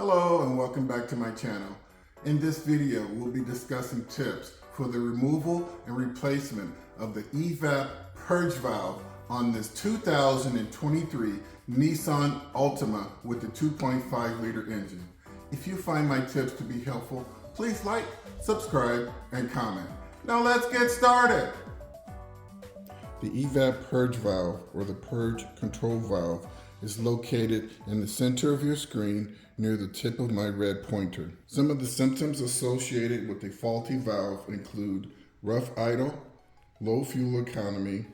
Hello and welcome back to my channel. In this video, we'll be discussing tips for the removal and replacement of the EVAP purge valve on this 2023 Nissan Altima with the 2.5 liter engine. If you find my tips to be helpful, please like, subscribe, and comment. Now let's get started. The EVAP purge valve, or the purge control valve, is located in the center of your screen near the tip of my red pointer. Some of the symptoms associated with a faulty valve include rough idle, low fuel economy,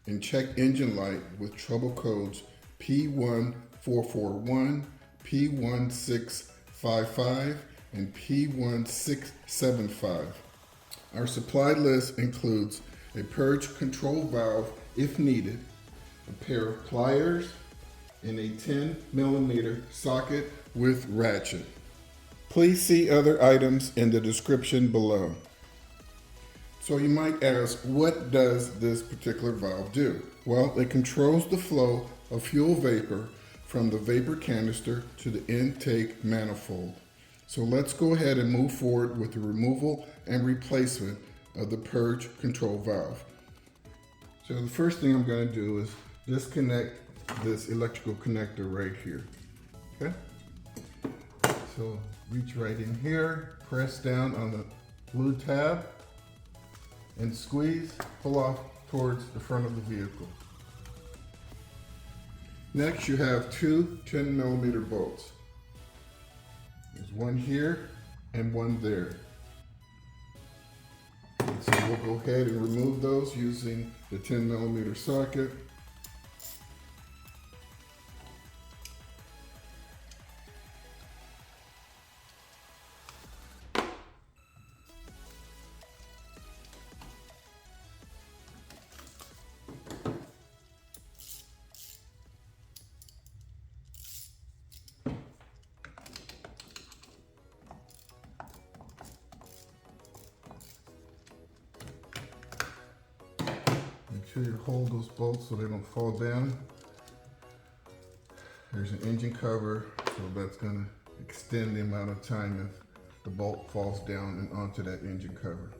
and check engine light with trouble codes P1441, P1655, and P1675. Our supply list includes a purge control valve if needed, a pair of pliers, and a 10mm socket with ratchet. Please see other items in the description below. So you might ask, what does this particular valve do? Well, it controls the flow of fuel vapor from the vapor canister to the intake manifold. So let's go ahead and move forward with the removal and replacement of the purge control valve. So the first thing I'm going to do is disconnect this electrical connector right here. Okay? So reach right in here, press down on the blue tab, and squeeze, pull off towards the front of the vehicle. Next, you have two 10mm bolts. There's one here and one there. So we'll go ahead and remove those using the 10mm socket. Make sure you hold those bolts so they don't fall down. There's an engine cover, so that's going to extend the amount of time if the bolt falls down and onto that engine cover.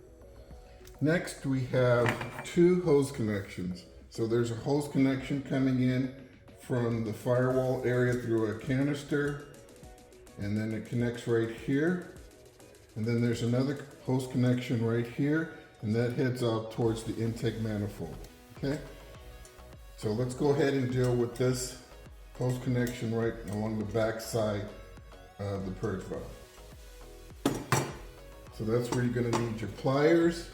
Next, we have two hose connections. So there's a hose connection coming in from the firewall area through a canister, and then it connects right here. And then there's another hose connection right here, and that heads out towards the intake manifold. Okay, so let's go ahead and deal with this hose connection right along the back side of the purge valve. So that's where you're going to need your pliers.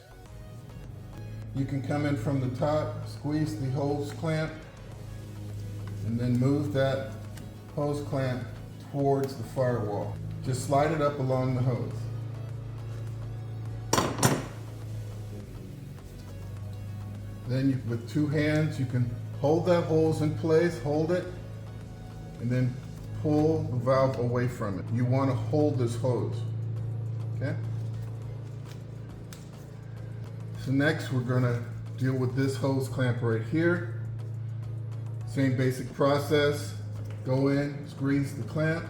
You can come in from the top, squeeze the hose clamp, and then move that hose clamp towards the firewall. Just slide it up along the hose. Then with two hands, you can hold that hose in place, hold it, and then pull the valve away from it. You want to hold this hose, okay? So next, we're going to deal with this hose clamp right here. Same basic process. Go in, squeeze the clamp,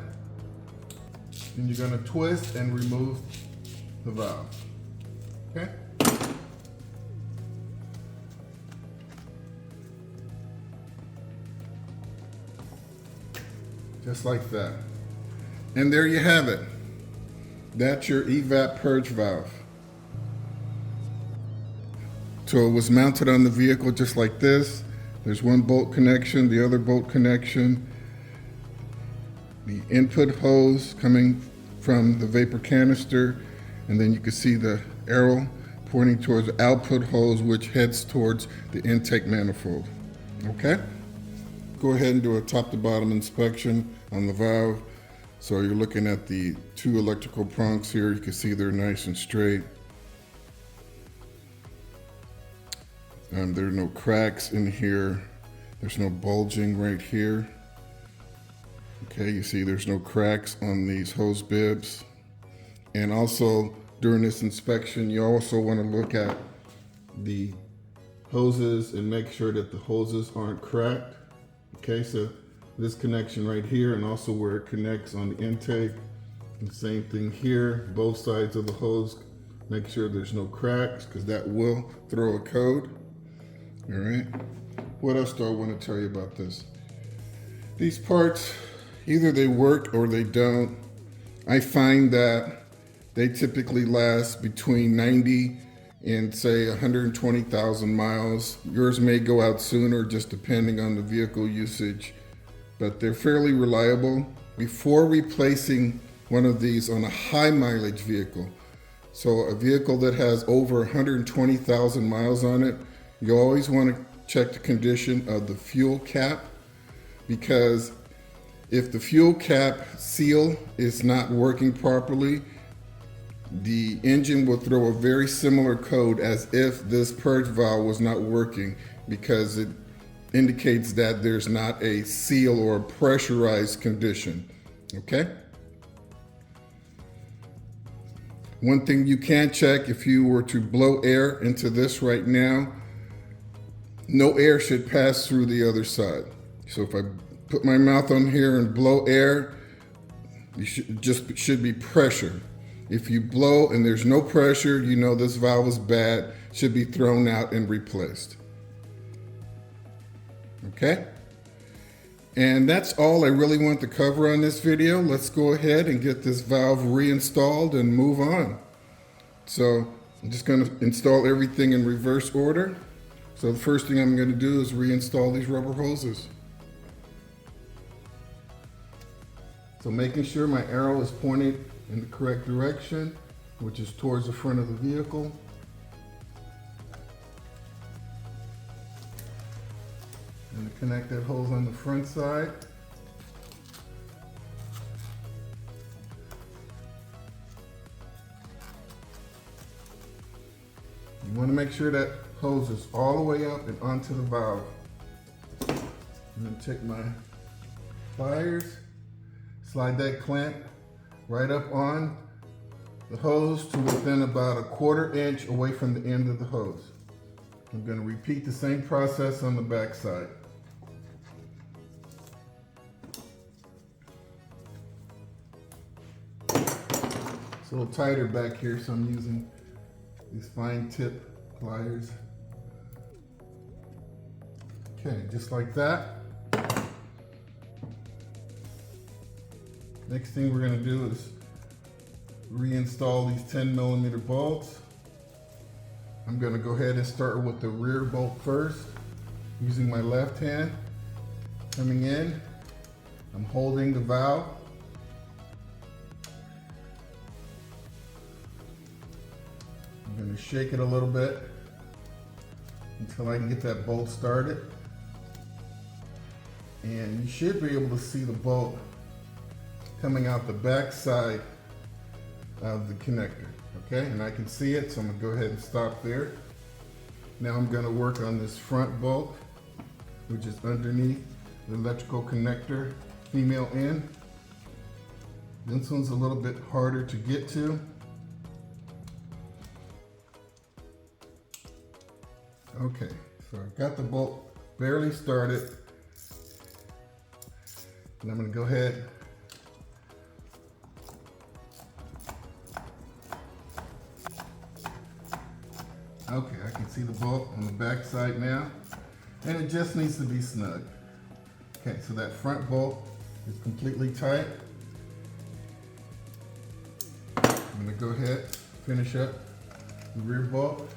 and you're going to twist and remove the valve, okay? Just like that. And there you have it. That's your EVAP purge valve. So it was mounted on the vehicle just like this. There's one bolt connection, the other bolt connection, the input hose coming from the vapor canister, and then you can see the arrow pointing towards the output hose, which heads towards the intake manifold. Okay? Go ahead and do a top to bottom inspection on the valve. So you're looking at the two electrical prongs here. You can see they're nice and straight. There are no cracks in here. There's no bulging right here. Okay, you see there's no cracks on these hose bibs. And also during this inspection, you also want to look at the hoses and make sure that the hoses aren't cracked. Okay, so this connection right here, and also where it connects on the intake. And same thing here, both sides of the hose. Make sure there's no cracks, because that will throw a code. All right. What else do I want to tell you about this? These parts, either they work or they don't. I find that they typically last between 90 and say 120,000 miles. Yours may go out sooner, just depending on the vehicle usage, but they're fairly reliable. Before replacing one of these on a high mileage vehicle, so a vehicle that has over 120,000 miles on it, you always want to check the condition of the fuel cap, because if the fuel cap seal is not working properly, the engine will throw a very similar code as if this purge valve was not working, because it indicates that there's not a seal or a pressurized condition. Okay? One thing you can check, if you were to blow air into this right now, no air should pass through the other side. So if I put my mouth on here and blow air, you should be pressure. If you blow and there's no pressure, you know this valve is bad, should be thrown out and replaced. Okay? And that's all I really want to cover on this video. Let's go ahead and get this valve reinstalled and move on. So I'm just going to install everything in reverse order. So the first thing I'm going to do is reinstall these rubber hoses. So making sure my arrow is pointed in the correct direction, which is towards the front of the vehicle. And to connect that hose on the front side. You want to make sure that hose is all the way up and onto the valve. I'm going to take my pliers, slide that clamp right up on the hose to within about a 1/4 inch away from the end of the hose. I'm going to repeat the same process on the back side. It's a little tighter back here, so I'm using these fine tip pliers. Okay, just like that. Next thing we're going to do is reinstall these 10mm bolts. I'm going to go ahead and start with the rear bolt first, using my left hand. Coming in, I'm holding the valve. I'm going to shake it a little bit until I can get that bolt started. And you should be able to see the bolt coming out the back side of the connector. Okay, and I can see it, so I'm going to go ahead and stop there. Now I'm going to work on this front bolt, which is underneath the electrical connector female end. This one's a little bit harder to get to. Okay, so I've got the bolt barely started, and I'm going to go ahead Okay, I can see the bolt on the back side now, and it just needs to be snug. Okay, so that front bolt is completely tight. I'm going to go ahead, finish up the rear bolt.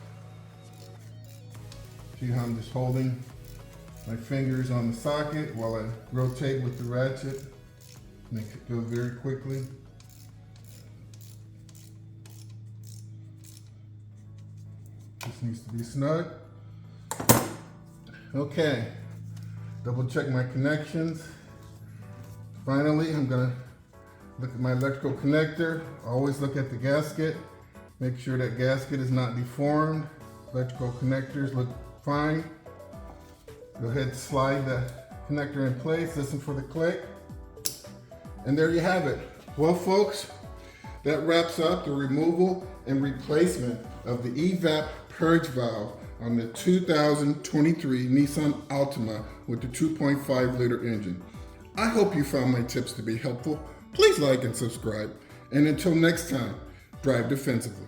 See how I'm just holding my fingers on the socket while I rotate with the ratchet. Make it go very quickly. This needs to be snug. Okay, double check my connections. Finally, I'm gonna look at my electrical connector. Always look at the gasket. Make sure that gasket is not deformed. Electrical connectors look fine. Go ahead and slide the connector in place. Listen for the click. And there you have it. Well, folks, that wraps up the removal and replacement of the evap purge valve on the 2023 Nissan Altima with the 2.5 liter engine. I hope you found my tips to be helpful. Please like and subscribe. And until next time, drive defensively.